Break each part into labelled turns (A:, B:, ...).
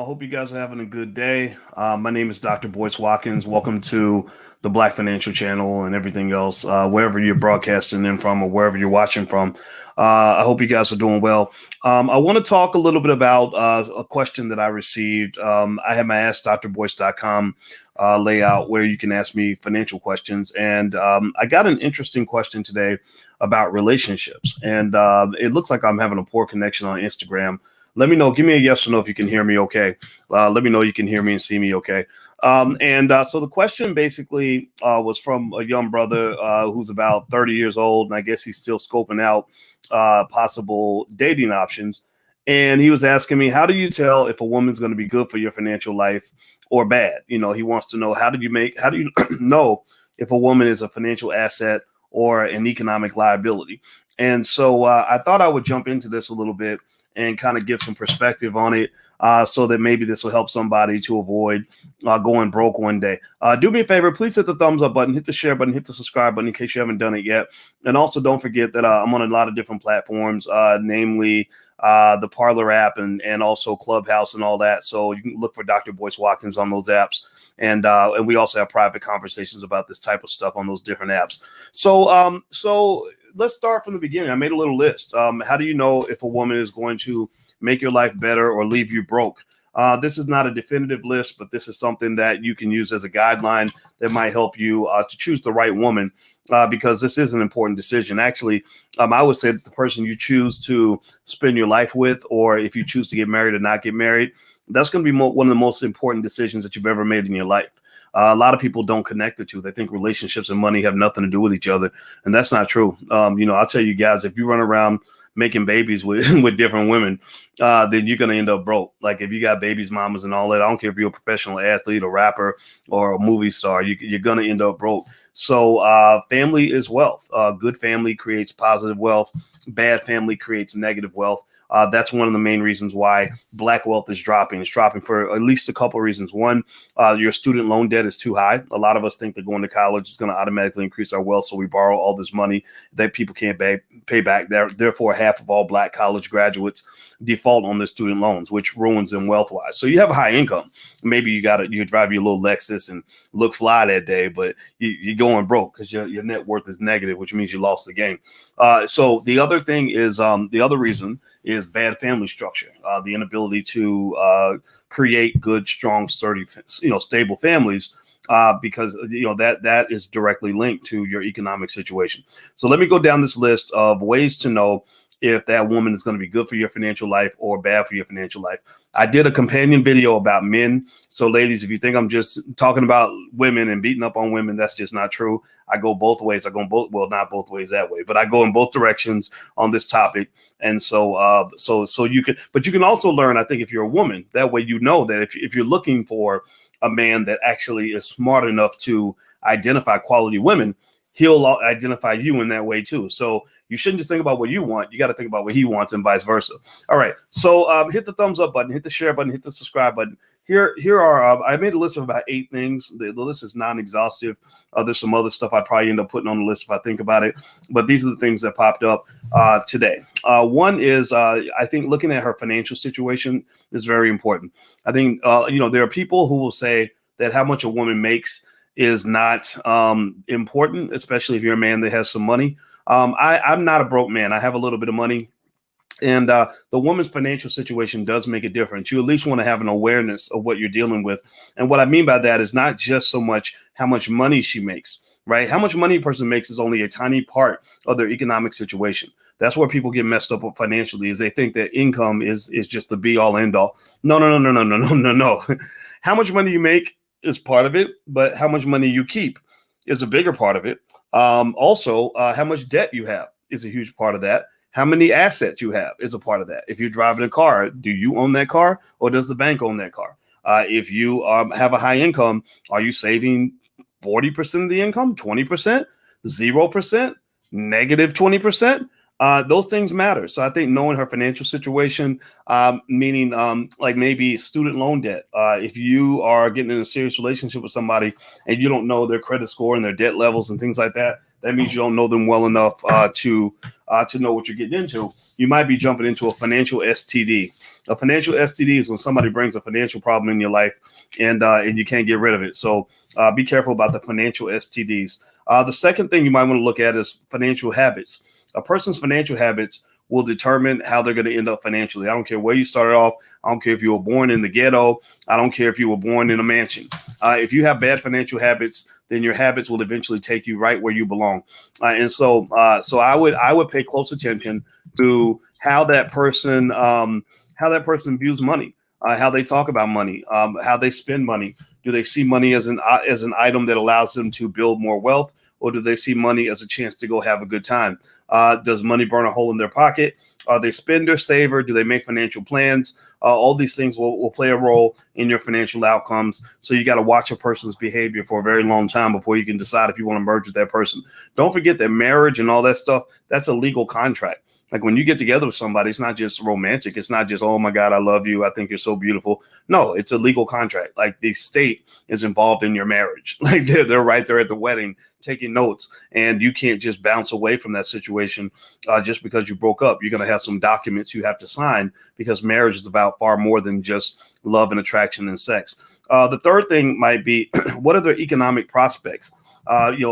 A: I hope you guys are having a good day. My name is Dr. Boyce Watkins. Welcome to the Black Financial Channel and everything else, wherever you're broadcasting in from or wherever you're watching from. I hope you guys are doing well. I want to talk a little bit about a question that I received. I have my AskDrBoyce.com layout where you can ask me financial questions. And I got an interesting question today about relationships. And it looks like I'm having a poor connection on Instagram. Let me know. Give me a yes or no if you can hear me okay. Let me know you can hear me and see me okay. So the question basically was from a young brother who's about 30 years old, and I guess he's still scoping out possible dating options. And he was asking me, how do you tell if a woman's going to be good for your financial life or bad? You know, he wants to know, how do you know if a woman is a financial asset or an economic liability? And so I thought I would jump into this a little bit and kind of give some perspective on it so that maybe this will help somebody to avoid going broke one day. Do me a favor, please hit the thumbs up button, hit the share button, hit the subscribe button in case you haven't done it yet. And also don't forget that I'm on a lot of different platforms, namely the Parlor app and also Clubhouse and all that. So you can look for Dr. Boyce Watkins on those apps. And we also have private conversations about this type of stuff on those different apps. So let's start from the beginning. I made a little list. How do you know if a woman is going to make your life better or leave you broke? This is not a definitive list, but this is something that you can use as a guideline that might help you to choose the right woman because this is an important decision. Actually, I would say that the person you choose to spend your life with, or if you choose to get married or not get married, that's going to be one of the most important decisions that you've ever made in your life. A lot of people don't connect the two. They think relationships and money have nothing to do with each other, and that's not true. I'll tell you guys, if you run around making babies with with different women, then you're gonna end up broke. Like if you got babies, mamas, and all that. I don't care if you're a professional athlete, or rapper, or a movie star. You're gonna end up broke. So family is wealth. Good family creates positive wealth. Bad family creates negative wealth. That's one of the main reasons why black wealth is dropping. It's dropping for at least a couple of reasons. One, your student loan debt is too high. A lot of us think that going to college is going to automatically increase our wealth, so we borrow all this money that people can't pay back. Therefore, half of all black college graduates default on their student loans, which ruins them wealth-wise. So you have a high income. Maybe you drive your little Lexus and look fly that day, but you're going broke because your net worth is negative, which means you lost the game. So the other thing is the other reason is bad family structure, the inability to create good, strong, sturdy, stable families, because that is directly linked to your economic situation. So let me go down this list of ways to know if that woman is going to be good for your financial life or bad for your financial life. I did a companion video about men. So ladies, if you think I'm just talking about women and beating up on women, that's just not true. I go both ways. Well, not both ways that way, but I go in both directions on this topic. And so you can also learn, I think, if you're a woman, that way, that if you're looking for a man that actually is smart enough to identify quality women, he'll identify you in that way too. So you shouldn't just think about what you want. You got to think about what he wants and vice versa. All right. So hit the thumbs up button, hit the share button, hit the subscribe button. Here are, I made a list of about 8 things. The list is non-exhaustive. There's some other stuff I'd probably end up putting on the list if I think about it. But these are the things that popped up today. One is, I think looking at her financial situation is very important. I think, there are people who will say that how much a woman makes is not important, especially if you're a man that has some money. I'm not a broke man. I have a little bit of money. And the woman's financial situation does make a difference. You at least want to have an awareness of what you're dealing with. And what I mean by that is not just so much how much money she makes, right? How much money a person makes is only a tiny part of their economic situation. That's where people get messed up financially, is they think that income is just the be all end all. No. How much money you make is part of it, but how much money you keep is a bigger part of it. Also, how much debt you have is a huge part of that. How many assets you have is a part of that. If you're driving a car, do you own that car or does the bank own that car? If you have a high income, are you saving 40% of the income, 20%, 0%, negative 20%? Those things matter. So I think knowing her financial situation, meaning like maybe student loan debt. If you are getting in a serious relationship with somebody and you don't know their credit score and their debt levels and things like that, That means you don't know them well enough to know what you're getting into. You might be jumping into a financial STD. A financial STD is when somebody brings a financial problem in your life and you can't get rid of it. So be careful about the financial STDs. The second thing you might want to look at is financial habits. A person's financial habits will determine how they're going to end up financially. I don't care where you started off. I don't care if you were born in the ghetto. I don't care if you were born in a mansion. If you have bad financial habits, then your habits will eventually take you right where you belong. So I would pay close attention to how that person views money, how they talk about money, how they spend money. Do they see money as an item that allows them to build more wealth, or do they see money as a chance to go have a good time? Does money burn a hole in their pocket? Are they spender, saver? Do they make financial plans? All these things will play a role in your financial outcomes. So you got to watch a person's behavior for a very long time before you can decide if you want to merge with that person. Don't forget that marriage and all that stuff, that's a legal contract. Like when you get together with somebody, it's not just romantic. It's not just, oh my God, I love you, I think you're so beautiful. No, it's a legal contract. Like the state is involved in your marriage. Like they're right there at the wedding taking notes, and you can't just bounce away from that situation just because you broke up. You're going to have some documents you have to sign, because marriage is about far more than just love and attraction and sex. The third thing might be, what are their economic prospects?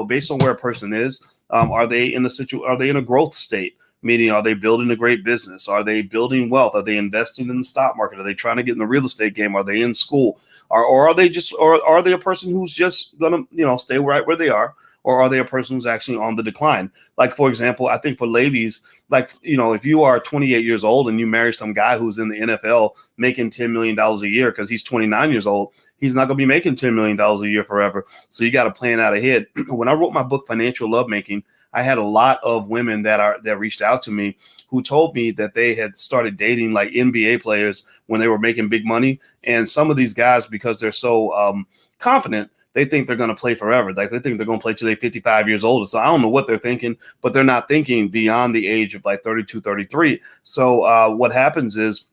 A: Based on where a person is, are they in a growth state? Meaning, are they building a great business? Are they building wealth? Are they investing in the stock market? Are they trying to get in the real estate game? Are they in school? Or are they a person who's just gonna, stay right where they are? Or are they a person who's actually on the decline? Like, for example, I think for ladies, if you are 28 years old and you marry some guy who's in the NFL making $10 million a year because he's 29 years old, he's not going to be making $10 million a year forever. So you got to plan out ahead. When I wrote my book, Financial Lovemaking, I had a lot of women that reached out to me who told me that they had started dating like NBA players when they were making big money. And some of these guys, because they're so confident, they think they're going to play forever. Like they think they're going to play till they're 55 years old. So I don't know what they're thinking, but they're not thinking beyond the age of like 32, 33. So what happens is,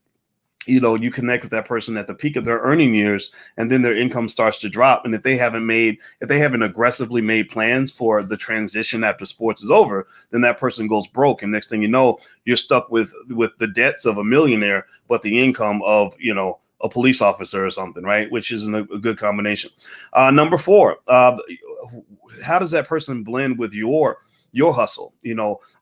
A: you connect with that person at the peak of their earning years, and then their income starts to drop. And if they haven't aggressively made plans for the transition after sports is over, then that person goes broke. And next thing you know, you're stuck with the debts of a millionaire, but the income of, a police officer or something, right? Which isn't a good combination. Number 4, how does that person blend with your hustle?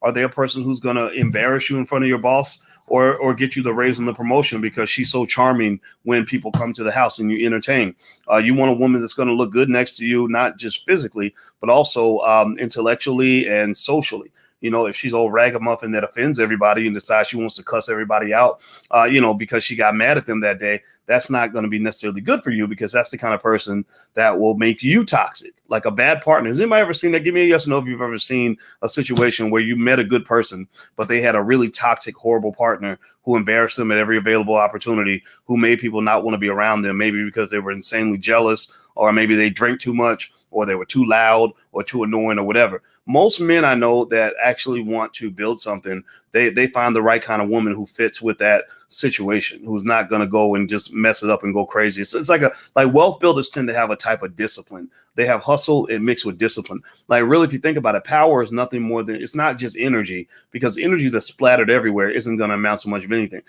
A: Are they a person who's going to embarrass you in front of your boss, or get you the raise and the promotion because she's so charming when people come to the house and you entertain? You want a woman that's going to look good next to you, not just physically, but also intellectually and socially. If she's old ragamuffin that offends everybody and decides she wants to cuss everybody out, because she got mad at them that day, that's not going to be necessarily good for you, because that's the kind of person that will make you toxic, like a bad partner. Has anybody ever seen that? Give me a yes or no if you've ever seen a situation where you met a good person, but they had a really toxic, horrible partner who embarrassed them at every available opportunity, who made people not want to be around them, maybe because they were insanely jealous, or maybe they drank too much, or they were too loud or too annoying or whatever. Most men I know that actually want to build something, they find the right kind of woman who fits with that situation, who's not going to go and just mess it up and go crazy. It's like wealth builders tend to have a type of discipline. They have hustle and mixed with discipline. Like really, if you think about it, power is nothing more than, it's not just energy, because energy that's splattered everywhere isn't going to amount to much of anything.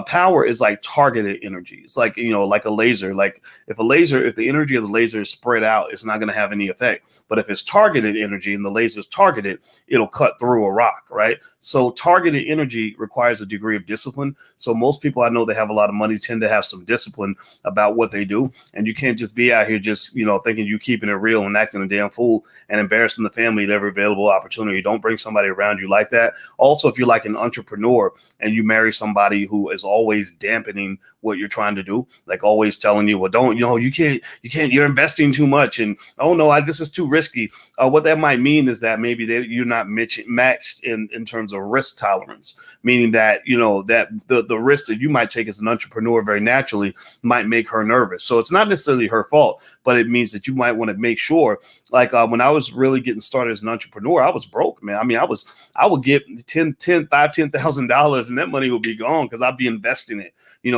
A: Power is like targeted energy. It's like, like a laser. Like if the energy of the laser is spread out, it's not going to have any effect. But if it's targeted energy and the laser is targeted, it'll cut through a rock, right? So targeted energy requires a degree of discipline. So most people I know that have a lot of money tend to have some discipline about what they do. And you can't just be out here just, thinking you keeping it real and acting a damn fool and embarrassing the family at every available opportunity. Don't bring somebody around you like that. Also, if you're like an entrepreneur and you marry somebody who is always dampening what you're trying to do, like always telling you, well, don't, you can't, you're investing too much. And, oh no, this is too risky. What that might mean is that maybe you're not matched in terms of risk tolerance, meaning that, that the risk that you might take as an entrepreneur very naturally might make her nervous. So it's not necessarily her fault, but it means that you might want to make sure, like when I was really getting started as an entrepreneur, I was broke, man. I mean, I would get $10,000 and that money would be gone because I'd be investing it,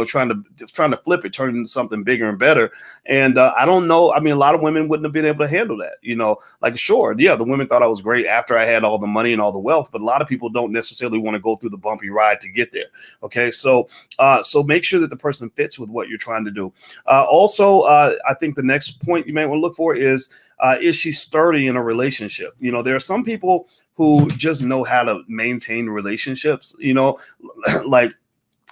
A: trying to flip it, turn it into something bigger and better. And I don't know. I mean, a lot of women wouldn't have been able to handle that, like, sure. Yeah. The women thought I was great after I had all the money and all the wealth, but a lot of people don't necessarily want to go through the bumpy ride to get there. Okay. So make sure that the person fits with what you're trying to do. Also, I think the next point you may want to look for is she sturdy in a relationship? There are some people who just know how to maintain relationships, like,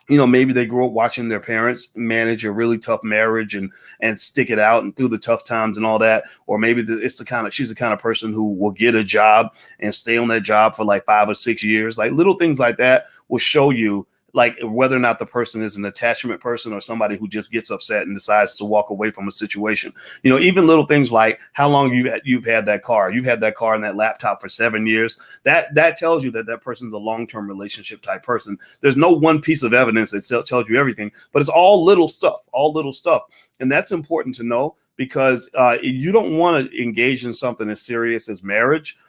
A: maybe they grew up watching their parents manage a really tough marriage and stick it out and through the tough times and all that. Or maybe she's the kind of person who will get a job and stay on that job for like 5 or 6 years. Like little things like that will show you like whether or not the person is an attachment person or somebody who just gets upset and decides to walk away from a situation. Even little things like how long you've had that car. You've had that car and that laptop for 7 years. That tells you that person's a long-term relationship type person. There's no one piece of evidence that tells you everything, but it's all little stuff. And that's important to know because you don't want to engage in something as serious as marriage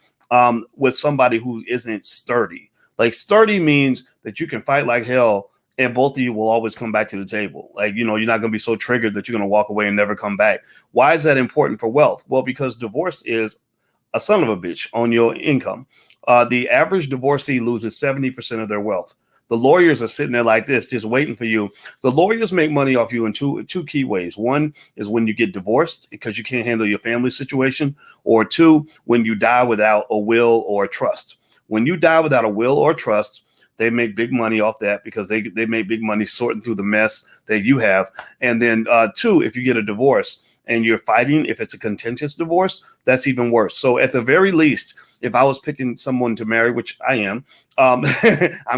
A: with somebody who isn't sturdy. Like sturdy means that you can fight like hell and both of you will always come back to the table. Like, you're not going to be so triggered that you're going to walk away and never come back. Why is that important for wealth? Well, because divorce is a son of a bitch on your income. The average divorcee loses 70% of their wealth. The lawyers are sitting there like this, just waiting for you. The lawyers make money off you in two key ways. One is when you get divorced because you can't handle your family situation, or two, when you die without a will or a trust. When you die without a will or trust, they make big money off that because they make big money sorting through the mess that you have. And then two, if you get a divorce and you're fighting, if it's a contentious divorce, that's even worse. So at the very least, if I was picking someone to marry, which I am, I'm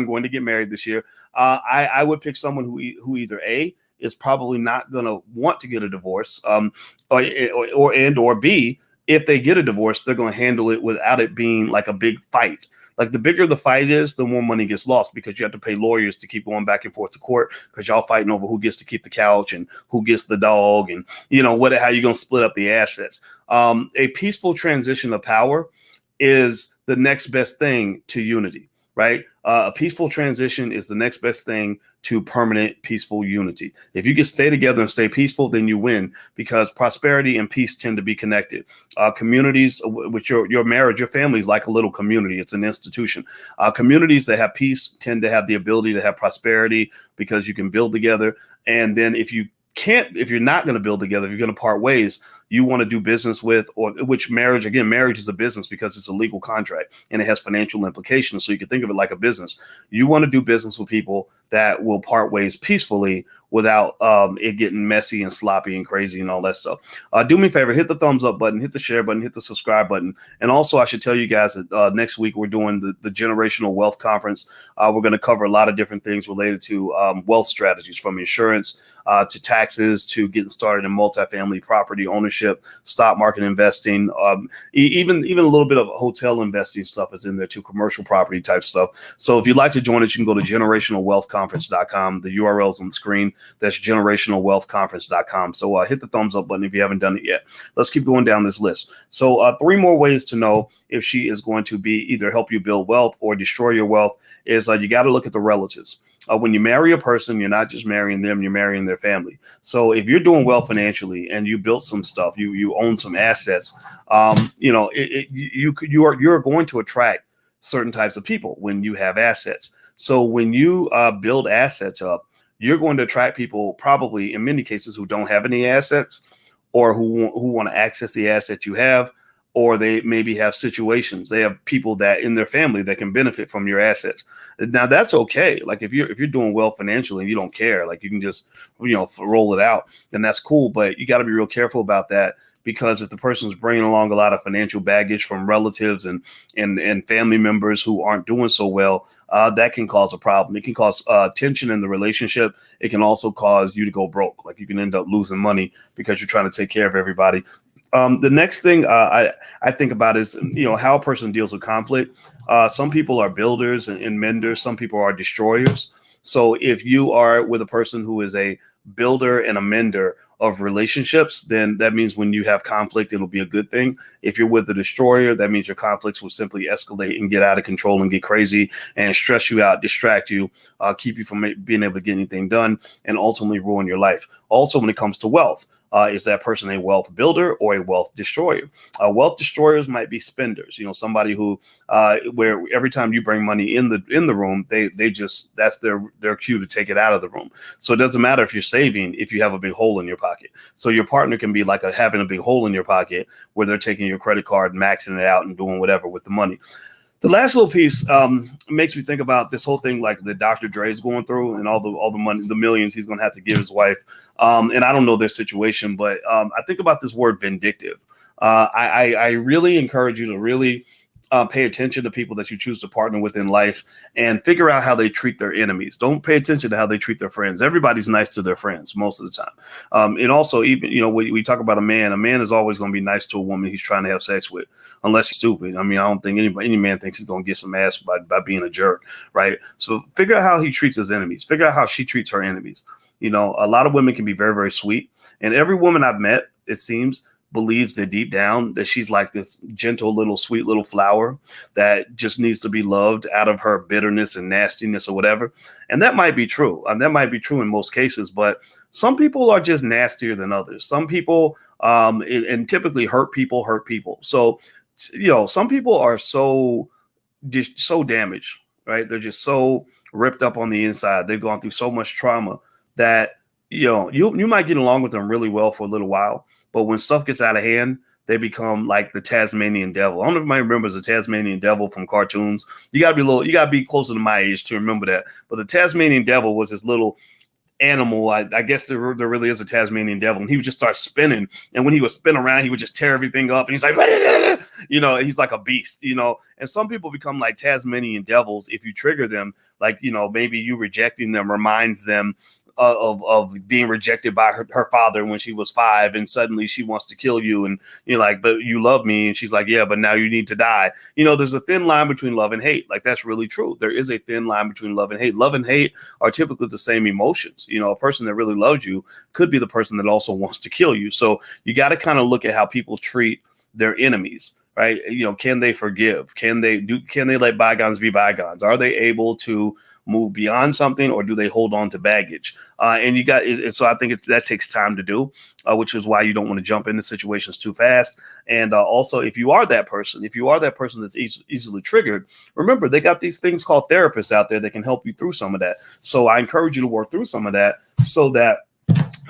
A: going to get married this year. I would pick someone who either A, is probably not going to want to get a divorce, or B, if they get a divorce, they're going to handle it without it being like a big fight. Like the bigger the fight is, the more money gets lost because you have to pay lawyers to keep going back and forth to court because y'all fighting over who gets to keep the couch and who gets the dog and how you're going to split up the assets. A peaceful transition of power is the next best thing to unity, right? A peaceful transition is the next best thing to permanent peaceful unity. If you can stay together and stay peaceful, then you win because prosperity and peace tend to be connected. Communities with your marriage, your family is like a little community. It's an institution. Communities that have peace tend to have the ability to have prosperity because you can build together. And then if you're not going to build together, if you're going to part ways, you want to do business with, or which marriage is a business because it's a legal contract and it has financial implications. So you can think of it like a business. You want to do business with people that will part ways peacefully without it getting messy and sloppy and crazy and all that stuff. Do me a favor, hit the thumbs up button, hit the share button, hit the subscribe button. And also I should tell you guys that next week we're doing the Generational Wealth Conference. We're going to cover a lot of different things related to wealth strategies, from insurance to taxes to getting started in multifamily property ownership, stock market investing, even a little bit of hotel investing stuff is in there too, commercial property type stuff. So if you'd like to join us, you can go to generationalwealthconference.com. The URL's on the screen. That's generationalwealthconference.com. So hit the thumbs up button if you haven't done it yet. Let's keep going down this list. So 3 more ways to know if she is going to be either help you build wealth or destroy your wealth is you got to look at the relatives. When you marry a person, you're not just marrying them, you're marrying their family. So if you're doing well financially and you built some stuff, you own some assets, you're going to attract certain types of people when you have assets. So when you build assets up, you're going to attract people probably in many cases who don't have any assets or who want to access the assets you have, or they maybe have situations. They have people that in their family that can benefit from your assets. Now that's okay. Like if you're doing well financially and you don't care, like you can just, roll it out, then that's cool. But you got to be real careful about that, because if the person's bringing along a lot of financial baggage from relatives and family members who aren't doing so well, that can cause a problem. It can cause tension in the relationship. It can also cause you to go broke. Like you can end up losing money because you're trying to take care of everybody. The next thing I think about is, how a person deals with conflict. Some people are builders and menders. Some people are destroyers. So if you are with a person who is a builder and a mender, of relationships, then that means when you have conflict, it'll be a good thing. If you're with the destroyer, that means your conflicts will simply escalate and get out of control and get crazy and stress you out, distract you, keep you from being able to get anything done, and ultimately ruin your life. Also, when it comes to wealth, is that person a wealth builder or a wealth destroyer? Wealth destroyers might be spenders. Somebody who where every time you bring money in the room, they just, that's their cue to take it out of the room. So it doesn't matter if you're saving if you have a big hole in your pocket. So your partner can be like having a big hole in your pocket where they're taking your credit card, maxing it out, and doing whatever with the money. The last little piece makes me think about this whole thing, like the Dr. Dre's going through, and all the money, the millions he's going to have to give his wife. And I don't know their situation, but I think about this word vindictive. I really encourage you to really pay attention to people that you choose to partner with in life and figure out how they treat their enemies. Don't pay attention to how they treat their friends. Everybody's nice to their friends most of the time. And also, even, we talk about a man is always going to be nice to a woman he's trying to have sex with, unless he's stupid. I mean, I don't think any man thinks he's going to get some ass by being a jerk, right? So figure out how he treats his enemies. Figure out how she treats her enemies. A lot of women can be very, very sweet. And every woman I've met, it seems, believes that deep down that she's like this gentle little sweet little flower that just needs to be loved out of her bitterness and nastiness or whatever. And that might be true. And that might be true in most cases, but some people are just nastier than others. Some people and typically hurt people. So, some people are so damaged, right? They're just so ripped up on the inside. They've gone through so much trauma that you might get along with them really well for a little while, but when stuff gets out of hand, they become like the Tasmanian devil. I don't know if anybody remembers the Tasmanian devil from cartoons. You gotta be closer to my age to remember that. But the Tasmanian devil was this little animal. I guess there really is a Tasmanian devil, and he would just start spinning. And when he would spin around, he would just tear everything up. And he's like, he's like a beast, And some people become like Tasmanian devils if you trigger them. Like, maybe you rejecting them reminds them of being rejected by her father when she was 5, and suddenly she wants to kill you, and you're like, but you love me, and she's like, yeah, but now you need to die. There's a thin line between love and hate. Like, that's really true. There is a thin line between love and hate. Love and hate are typically the same emotions. A person that really loves you could be the person that also wants to kill you. So you got to kind of look at how people treat their enemies. Right? Can they forgive? Can they let bygones be bygones? Are they able to move beyond something, or do they hold on to baggage? So I think that takes time to do, which is why you don't want to jump into situations too fast. And also, if you are that person that's easily triggered, remember, they got these things called therapists out there that can help you through some of that. So I encourage you to work through some of that so that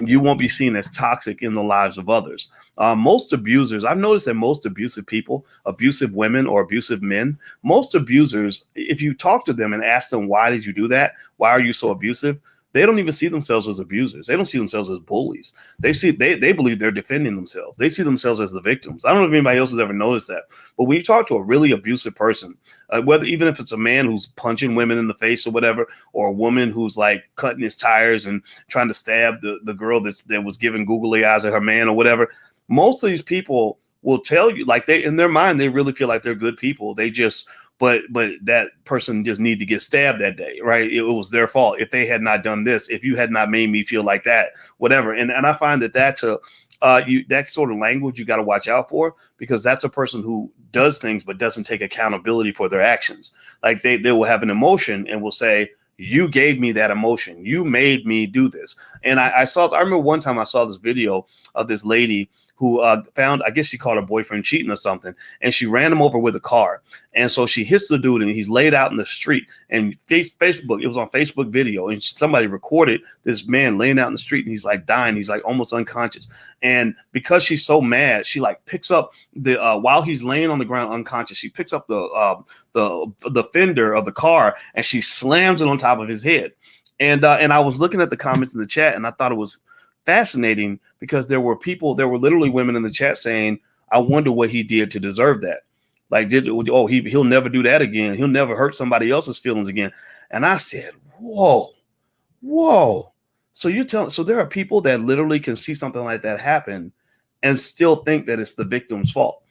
A: you won't be seen as toxic in the lives of others. Most abusers, I've noticed that most abusive people, abusive women or abusive men, most abusers, if you talk to them and ask them, why did you do that? Why are you so abusive? They don't even see themselves as abusers. They don't see themselves as bullies. They believe they're defending themselves. They see themselves as the victims. I don't know if anybody else has ever noticed that. But when you talk to a really abusive person, even if it's a man who's punching women in the face or whatever, or a woman who's like cutting his tires and trying to stab the girl that was giving googly eyes at her man or whatever, most of these people will tell you, like, in their mind, they really feel like they're good people. They just But that person just need to get stabbed that day, right? It was their fault. If they had not done this, if you had not made me feel like that, whatever. And I find that's that sort of language you got to watch out for, because that's a person who does things but doesn't take accountability for their actions. Like they will have an emotion and will say, you gave me that emotion. You made me do this. And I remember one time I saw this video of this lady who found, I guess she caught her boyfriend cheating or something, and she ran him over with a car. And so she hits the dude, and he's laid out in the street. And Facebook, it was on Facebook video, and somebody recorded this man laying out in the street, and he's like dying. He's like almost unconscious. And because she's so mad, she like picks up while he's laying on the ground unconscious, she picks up the fender of the car, and she slams it on top of his head. And I was looking at the comments in the chat, and I thought it was fascinating, because there were literally women in the chat saying, I wonder what he did to deserve that. Like, he'll never do that again. He'll never hurt somebody else's feelings again. And I said, whoa. So there are people that literally can see something like that happen and still think that it's the victim's fault.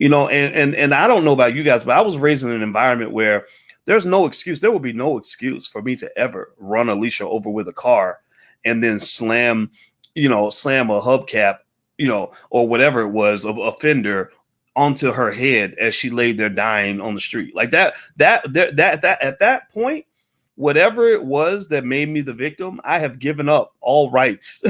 A: And I don't know about you guys, but I was raised in an environment where there's no excuse. There will be no excuse for me to ever run Alicia over with a car and then slam slam a hubcap, or whatever it was, of a fender onto her head as she laid there dying on the street. Like that at that point, whatever it was that made me the victim, I have given up all rights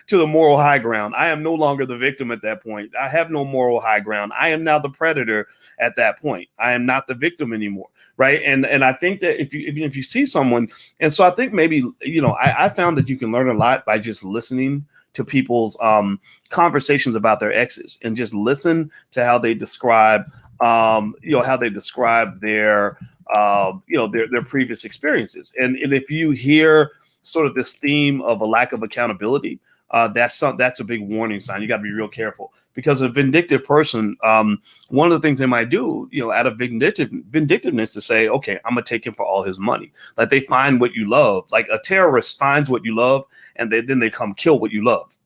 A: to the moral high ground. I am no longer the victim at that point. I have no moral high ground. I am now the predator at that point. I am not the victim anymore. Right. And I think that if you see someone, and so I think maybe, I found that you can learn a lot by just listening to people's conversations about their exes, and just listen to how they describe, their their previous experiences. And if you hear sort of this theme of a lack of accountability, that's a big warning sign. You got to be real careful, because a vindictive person, one of the things they might do, out of vindictiveness, to say, okay, I'm gonna take him for all his money. Like, they find what you love. Like a terrorist finds what you love, and then they come kill what you love.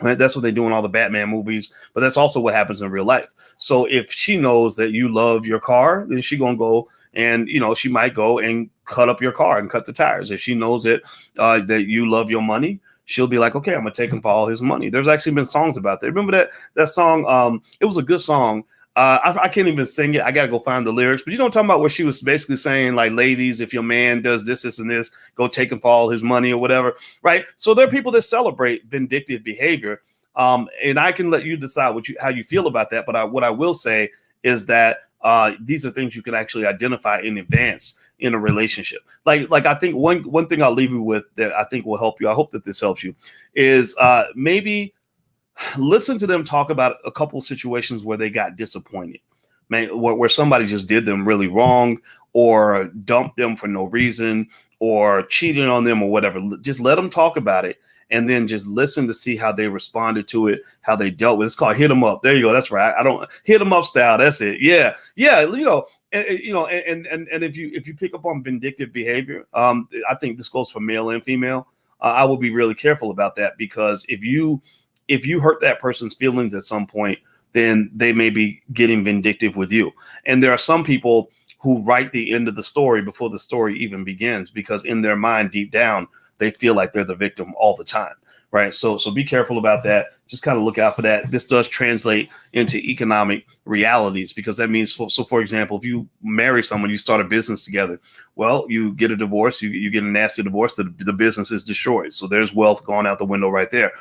A: Right? That's what they do in all the Batman movies, but that's also what happens in real life. So if she knows that you love your car, then she gonna go and she might go and cut up your car and cut the tires. If she knows that that you love your money, she'll be like, okay, I'm gonna take him for all his money. There's actually been songs about that. Remember that song? It was a good song. I can't even sing it. I got to go find the lyrics. But you know what I'm talking about, where she was basically saying, like, ladies, if your man does this, this, and this, go take him for all his money or whatever. Right. So there are people that celebrate vindictive behavior. And I can let you decide how you feel about that. But what I will say is that these are things you can actually identify in advance in a relationship. Like I think one thing I'll leave you with that I think will help you, I hope that this helps you, is maybe listen to them talk about a couple situations where they got disappointed, where somebody just did them really wrong, or dumped them for no reason, or cheated on them, or whatever. Just let them talk about it, and then just listen to see how they responded to it, how they dealt with it. It's called hit them up. There you go. That's right. I don't hit them up style. That's it. Yeah. And if you pick up on vindictive behavior, I think this goes for male and female. I will be really careful about that, because if you hurt that person's feelings at some point, then they may be getting vindictive with you. And there are some people who write the end of the story before the story even begins, because in their mind, deep down, they feel like they're the victim all the time. Right. So be careful about that. Just kind of look out for that. This does translate into economic realities, because that means, so for example, if you marry someone, you start a business together, well, you get a divorce, you get a nasty divorce, the business is destroyed. So there's wealth going out the window right there.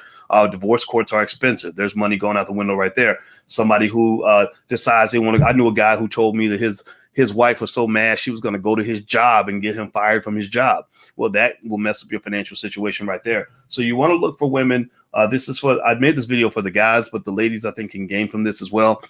A: Divorce courts are expensive. There's money going out the window right there. Somebody who decides they want to, I knew a guy who told me that his wife was so mad she was going to go to his job and get him fired from his job. Well, that will mess up your financial situation right there. So you want to look for women. I made this video for the guys, but the ladies, I think, can gain from this as well.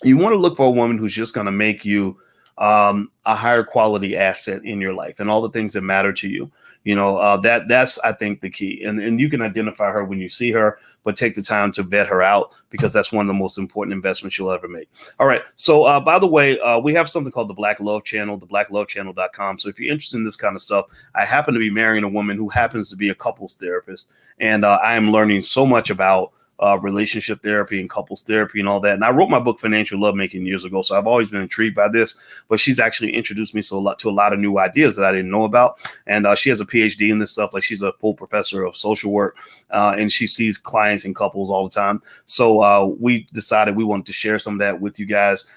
A: You want to look for a woman who's just going to make you a higher quality asset in your life, and all the things that matter to you. That's, I think, the key. And you can identify her when you see her, but take the time to vet her out, because that's one of the most important investments you'll ever make. All right. So by the way, we have something called the Black Love Channel, theblacklovechannel.com. So if you're interested in this kind of stuff, I happen to be marrying a woman who happens to be a couples therapist. And I am learning so much about relationship therapy and couples therapy and all that. And I wrote my book, Financial Lovemaking, years ago. So I've always been intrigued by this, but she's actually introduced me to a lot of new ideas that I didn't know about. And she has a PhD in this stuff. Like, she's a full professor of social work, and she sees clients and couples all the time. So we decided we wanted to share some of that with you guys.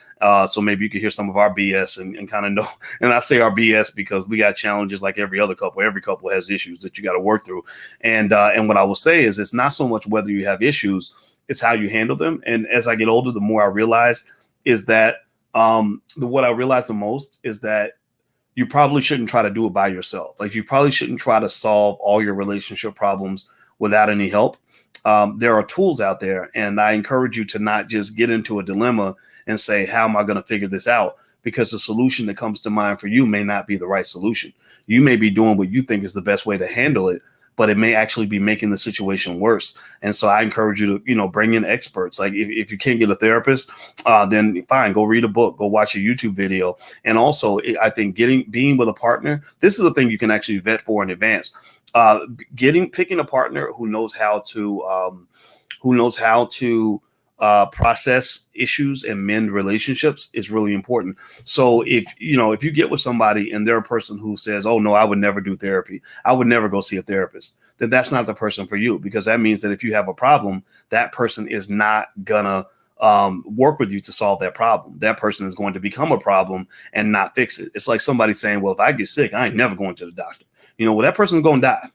A: So maybe you could hear some of our BS and kind of know. And I say our BS because we got challenges like every other couple. Every couple has issues that you got to work through. And what I will say is, it's not so much whether you have issues, it's how you handle them. And as I get older, the more I realize is that what I realize the most is that you probably shouldn't try to do it by yourself. Like, you probably shouldn't try to solve all your relationship problems without any help. There are tools out there, and I encourage you to not just get into a dilemma and say, how am I going to figure this out? Because the solution that comes to mind for you may not be the right solution. You may be doing what you think is the best way to handle it, but it may actually be making the situation worse. And so I encourage you to, bring in experts. Like, if you can't get a therapist, then fine, go read a book, go watch a YouTube video. And also, I think being with a partner, this is a thing you can actually vet for in advance. Picking a partner who knows how to process issues and mend relationships is really important. So if you get with somebody and they're a person who says, oh no, I would never do therapy, I would never go see a therapist, then that's not the person for you, because that means that if you have a problem, that person is not gonna work with you to solve that problem. That person is going to become a problem and not fix it. It's like somebody saying, well, if I get sick, I ain't never going to the doctor. Well, that person's going to die.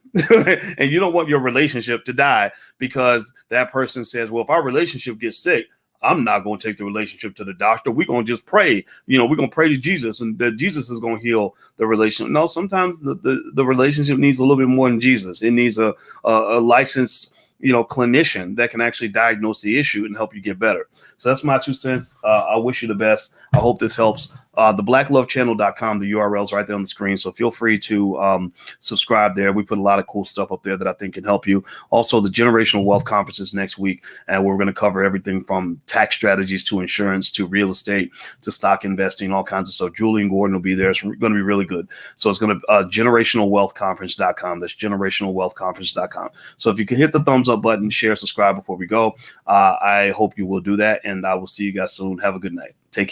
A: And you don't want your relationship to die because that person says, well, if our relationship gets sick, I'm not going to take the relationship to the doctor. We're going to just pray. We're going to pray to Jesus, and that Jesus is going to heal the relationship. No, sometimes the relationship needs a little bit more than Jesus. It needs a licensed clinician that can actually diagnose the issue and help you get better. So that's my 2 cents. I wish you the best. I hope this helps. TheBlackLoveChannel.com, the URL is right there on the screen. So feel free to subscribe there. We put a lot of cool stuff up there that I think can help you. Also, the Generational Wealth Conference is next week, and we're going to cover everything from tax strategies to insurance to real estate to stock investing, all kinds of stuff. Julian Gordon will be there. It's going to be really good. So it's going to generationalwealthconference.com. That's generationalwealthconference.com. So if you can hit the thumbs up button, share, subscribe before we go. I hope you will do that, and I will see you guys soon. Have a good night. Take care.